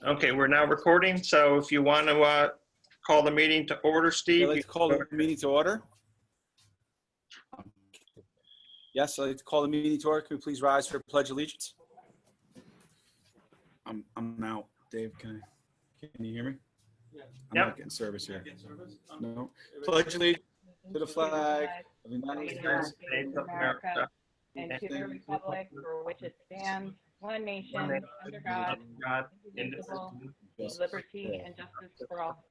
Okay, we're now recording, so if you want to call the meeting to order, Steve. I'd like to call the meeting to order. Yes, I'd like to call the meeting to order. Can we please rise for pledge allegiance? I'm out. Dave, can you hear me? I'm Yep. not getting service here. No. Pledge allegiance to the flag of the United States of America, and to the republic for which it stands, one nation, under God, indivisible, with liberty and justice for all.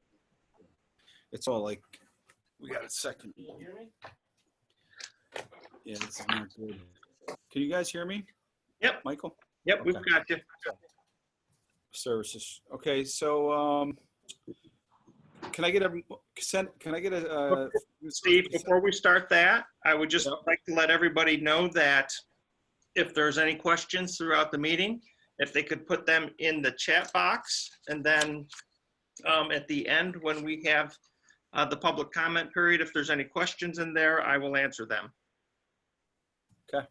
It's all like, we got a second. Yeah, this is not good. Can you guys hear me? Yep. Michael? Yep, we've Okay. got you. Services. Okay, so can I get a consent? Can I get a Steve, before we start that, I would just Yep. like to let everybody know that if there's any questions throughout the meeting, if they could put them in the chat box, and then at the end, when we have the public comment period, if there's any questions in there, I will answer them. Okay,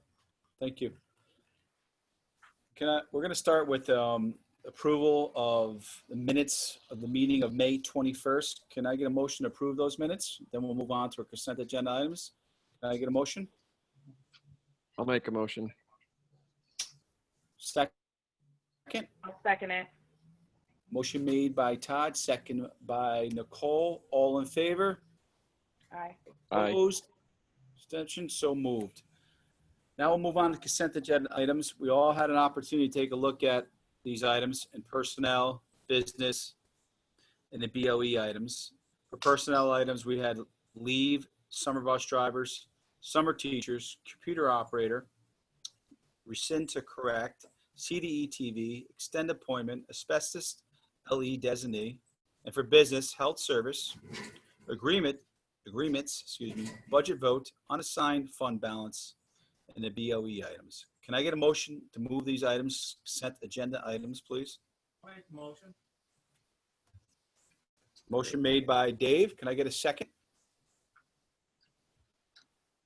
thank you. We're going to start with approval of the minutes of the meeting of May 21st. Can I get a motion to approve those minutes? Then we'll move on to our consent agenda items. Can I get a motion? I'll make a motion. Second. I'll second it. Motion made by Todd, second by Nicole. All in favor? Aye. Aye. Opposed? Abstention? So moved. Now we'll move on to consent agenda items. We all had an opportunity to take a look at these items in personnel, business, and the BOE items. For personnel items, we had leave, summer bus drivers, summer teachers, computer operator, rescind to correct, CDE TV, extend appointment, asbestos LE designee, and for business, health service, agreements, budget vote, unassigned fund balance, and the BOE items. Can I get a motion to move these items, consent agenda items, please? Make motion. Motion made by Dave. Can I get a second?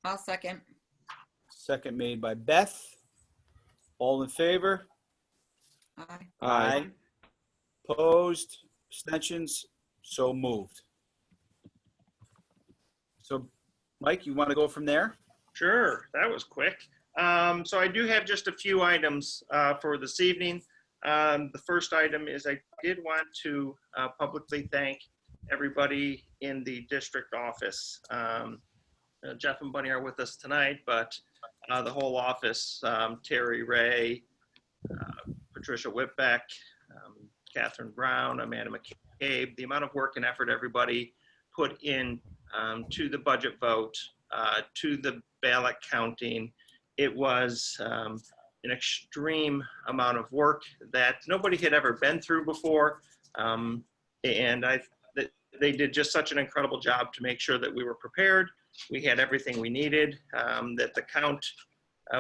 I'll second. Second made by Beth. All in favor? Aye. Aye. Opposed? Abstentions? So moved. So, Mike, you want to go from there? Sure, that was quick. So I do have just a few items for this evening. The first item is I did want to publicly thank everybody in the district office. Jeff and Bunny are with us tonight, but the whole office, Terry Ray, Patricia Whitbeck, Catherine Brown, Amanda McCabe, the amount of work and effort everybody put in to the budget vote, to the ballot counting. It was an extreme amount of work that nobody had ever been through before. And they did just such an incredible job to make sure that we were prepared. We had everything we needed, that the count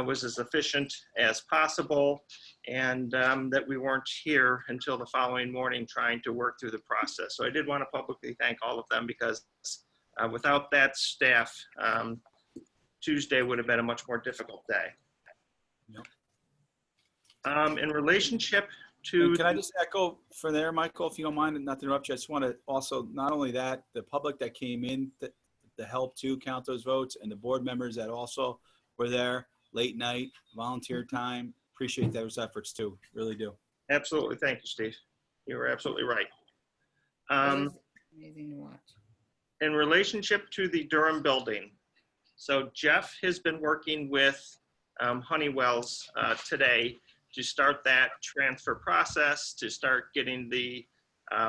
was as efficient as possible, and that we weren't here until the following morning trying to work through the process. So I did want to publicly thank all of them, because without that staff, Tuesday would have been a much more difficult day. Yep. In relationship to... And can I just echo from there, Michael, if you don't mind, not to interrupt you, I just want to also, not only that, the public that came in to help to count those votes, and the board members that also were there, late night, volunteer time, appreciate those efforts too, really do. Absolutely, thank you, Steve. You were absolutely right. It is amazing to watch. In relationship to the Durham building, so Jeff has been working with Honeywell's today to start that transfer process, to start getting the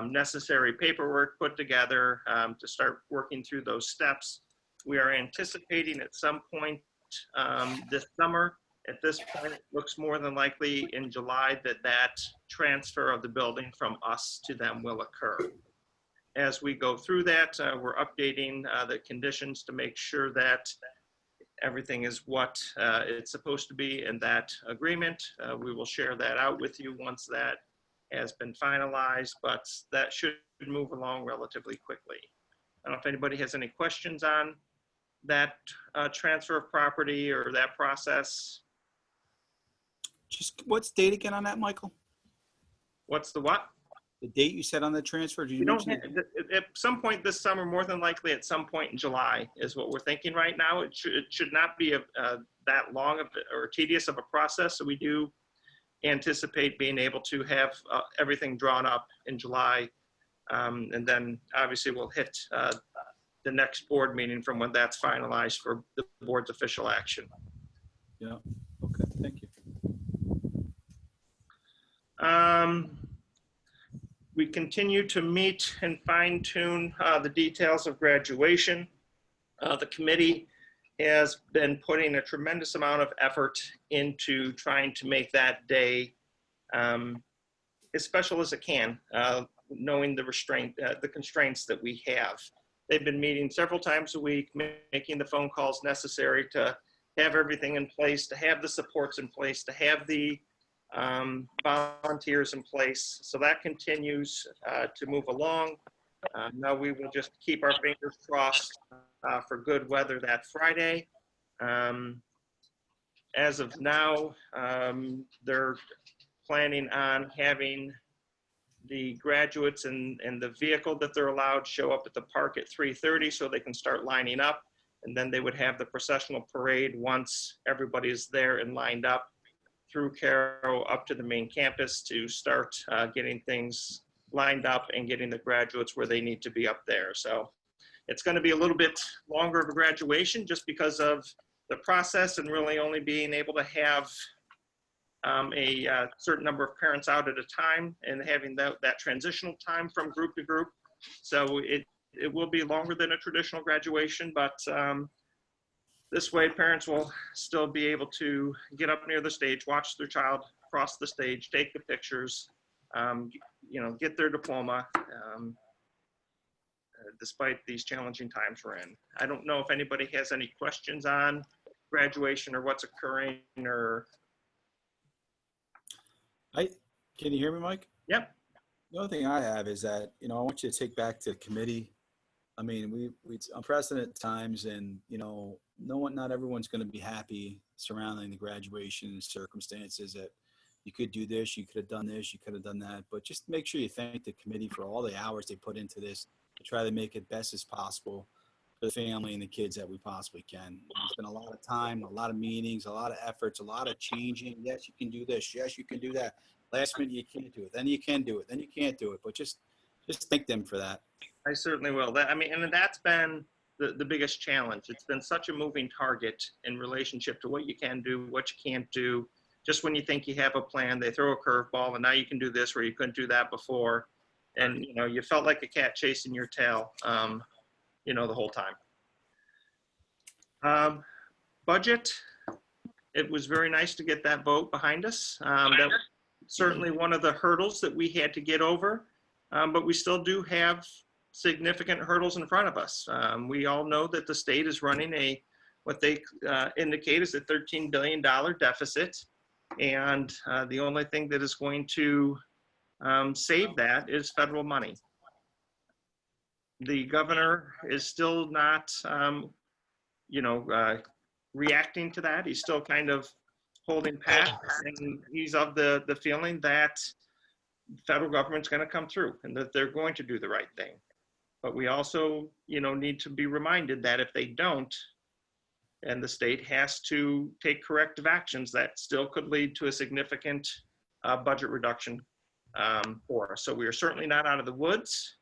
necessary paperwork put together, to start working through those steps. We are anticipating at some point this summer. At this point, it looks more than likely in July that transfer of the building from us to them will occur. As we go through that, we're updating the conditions to make sure that everything is what it's supposed to be in that agreement. We will share that out with you once that has been finalized, but that should move along relatively quickly. I don't know if anybody has any questions on that transfer of property or that process. Just what's date again on that, Michael? What's the what? the date you said on the transfer? Did you We don't mention? have, at some point this summer, more than likely at some point in July is what we're thinking right now. It should not be that long of or tedious of a process. So we do anticipate being able to have everything drawn up in July. And then obviously we'll hit the next board meeting from when that's finalized for the board's official action. Yeah. Okay. Thank you. We continue to meet and fine tune the details of graduation. The committee has been putting a tremendous amount of effort into trying to make that day as special as it can, knowing the constraints that we have. They've been meeting several times a week, making the phone calls necessary to have everything in place, to have the supports in place, to have the volunteers in place. So that continues to move along. Now we will just keep our fingers crossed for good weather that Friday. As of now, they're planning on having the graduates and the vehicle that they're allowed show up at the park at 3:30 so they can start lining up. And then they would have the processional parade once everybody's there and lined up through Cairo up to the main campus to start getting things lined up and getting the graduates where they need to be up there. So it's going to be a little bit longer of a graduation just because of the process and really only being able to have a certain number of parents out at a time and having that transitional time from group to group. So it will be longer than a traditional graduation, but this way parents will still be able to get up near the stage, watch their child cross the stage, take the pictures, get their diploma, despite these challenging times we're in. I don't know if anybody has any questions on graduation or what's occurring or. Can you hear me, Mike? Yep. The only thing I have is that, I want you to take back to committee. I mean, it's unprecedented times and, not everyone's going to be happy surrounding the graduation circumstances that you could do this, you could have done this, you could have done that. But just make sure you thank the committee for all the hours they put into this to try to make it best as possible for the family and the kids that we possibly can. There's been a lot of time, a lot of meetings, a lot of efforts, a lot of changing. Yes, you can do this. Yes, you can do that. Last minute, you can't do it. Then you can do it. Then you can't do it. But just thank them for that. I certainly will. And that's been the biggest challenge. It's been such a moving target in relationship to what you can do, what you can't do. Just when you think you have a plan, they throw a curveball, and now you can do this where you couldn't do that before. And, you felt like a cat chasing your tail, the whole time. Budget, it was very nice to get that vote behind us. That was certainly one of the hurdles that we had to get over, but we still do have significant hurdles in front of us. We all know that the state is running what they indicate is a $13 billion deficit. And the only thing that is going to save that is federal money. The governor is still not, reacting to that. He's still kind of holding pat, and he's of the feeling that the federal government's going to come through and that they're going to do the right thing. But we also, need to be reminded that if they don't, and the state has to take corrective actions, that still could lead to a significant budget reduction for us. So we are certainly not out of the woods.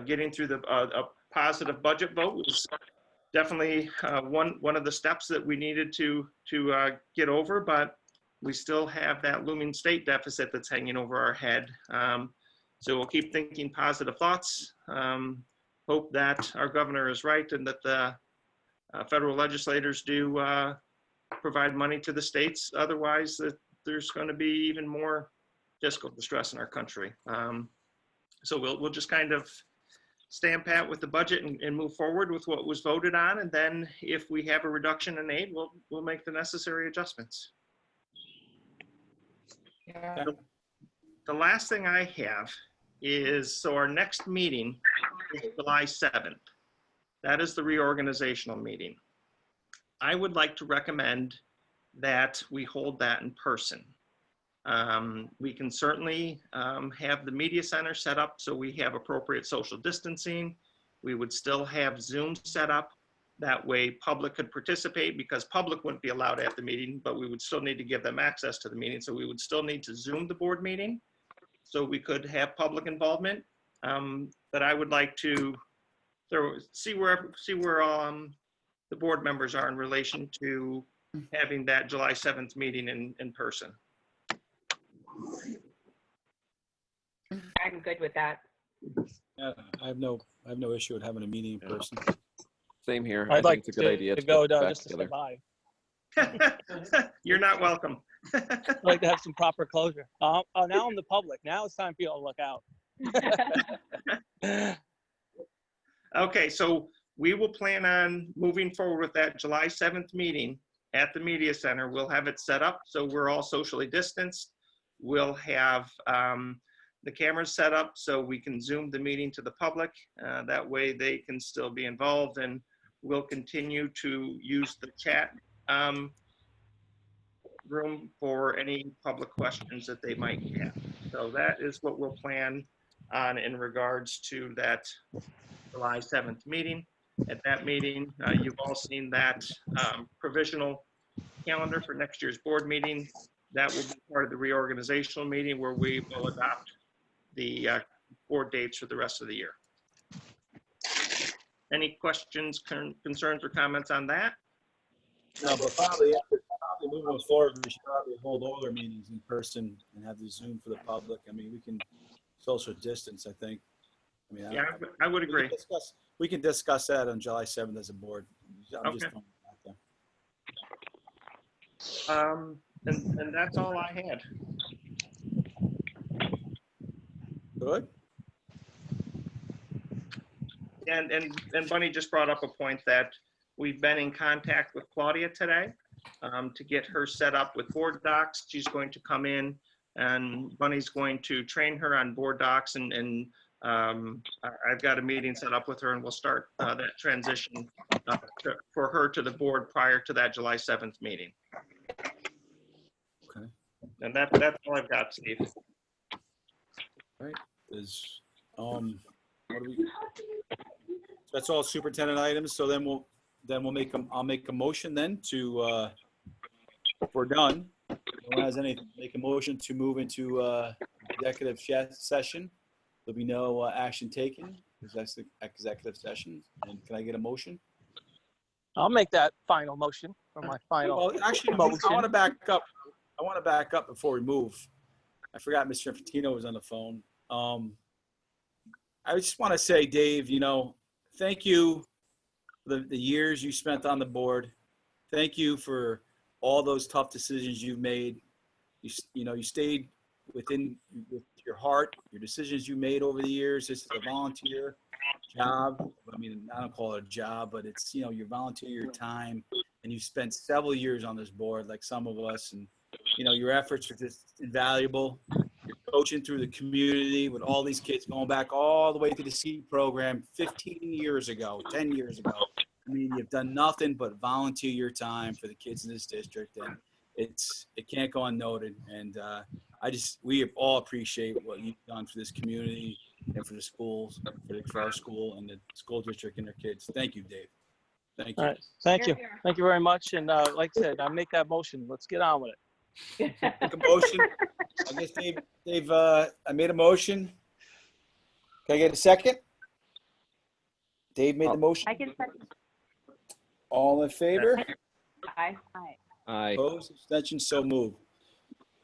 Getting through a positive budget vote was definitely one of the steps that we needed to get over, but we still have that looming state deficit that's hanging over our head. So we'll keep thinking positive thoughts, hope that our governor is right and that the federal legislators do provide money to the states. Otherwise, there's going to be even more fiscal distress in our country. So we'll just kind of stand pat with the budget and move forward with what was voted on. And then if we have a reduction in aid, we'll make the necessary adjustments. Yeah. The last thing I have is, so our next meeting is July 7th. That is the reorganizational meeting. I would like to recommend that we hold that in person. We can certainly have the media center set up so we have appropriate social distancing. We would still have Zoom set up. That way public could participate, because public wouldn't be allowed at the meeting, but we would still need to give them access to the meeting. So we would still need to Zoom the board meeting so we could have public involvement. But I would like to see where the board members are in relation to having that July 7th meeting in person. I'm good with that. Yeah, I have no issue with having a meeting in person. Same here. I I'd think like it's a good idea to to go get down back just to together. stay by. You're not welcome. I'd like to have some proper closure. Oh, now I'm the public. Now it's time for you to look out. Okay, so we will plan on moving forward with that July 7th meeting at the media center. We'll have it set up so we're all socially distanced. We'll have the cameras set up so we can Zoom the meeting to the public. That way they can still be involved, and we'll continue to use the chat room for any public questions that they might have. So that is what we'll plan on in regards to that July 7th meeting. At that meeting, you've all seen that provisional calendar for next year's board meeting. That will be part of the reorganizational meeting where we will adopt the board dates for the rest of the year. Any questions, concerns, or comments on that? No, but probably moving forward, we should probably hold all our meetings in person and have the Zoom for the public. I mean, we can social distance, I think. I mean, Yeah, I would agree. We can discuss that on July 7th as a board. I'm just Okay. throwing it out there. And that's all I had. Good. And Bunny just brought up a point that we've been in contact with Claudia today to get her set up with board docs. She's going to come in, and Bunny's going to train her on board docs, and I've got a meeting set up with her, and we'll start that transition for her to the board prior to that July 7th meeting. Okay. And that's all I've got, Steve. All right. What do we? That's all superintendent items. So then I'll make a motion then to if we're done. No one has anything. Make a motion to move into executive session. There'll be no action taken. That's the executive session. And can I get a motion? I'll make that final motion for my final. Well, actually, I motion. want to back up. I want to back up before we move. I forgot Mr. Infantino was on the phone. I just want to say, Dave, thank you for the years you spent on the board. Thank you for all those tough decisions you've made. You stayed with your heart, your decisions you made over the years. This is a volunteer job. I mean, I don't call it a job, but it's, you volunteer your time, and you spent several years on this board like some of us, and your efforts are just invaluable. You're coaching through the community with all these kids going back all the way to the seed program 15 years ago, 10 years ago. I mean, you've done nothing but volunteer your time for the kids in this district, and it can't go unnoted. And we all appreciate what you've done for this community and for the schools, for our school and the school district and their kids. Thank you, Dave. Thank you. All right. Thank you. Here, here. Thank you very much. And like I said, I make that motion. Let's get on with it. Make a motion. I guess Dave, I made a motion. Can I get a second? Dave made the motion. I can second. All in favor? Aye. Aye. Opposed, abstention, so moved.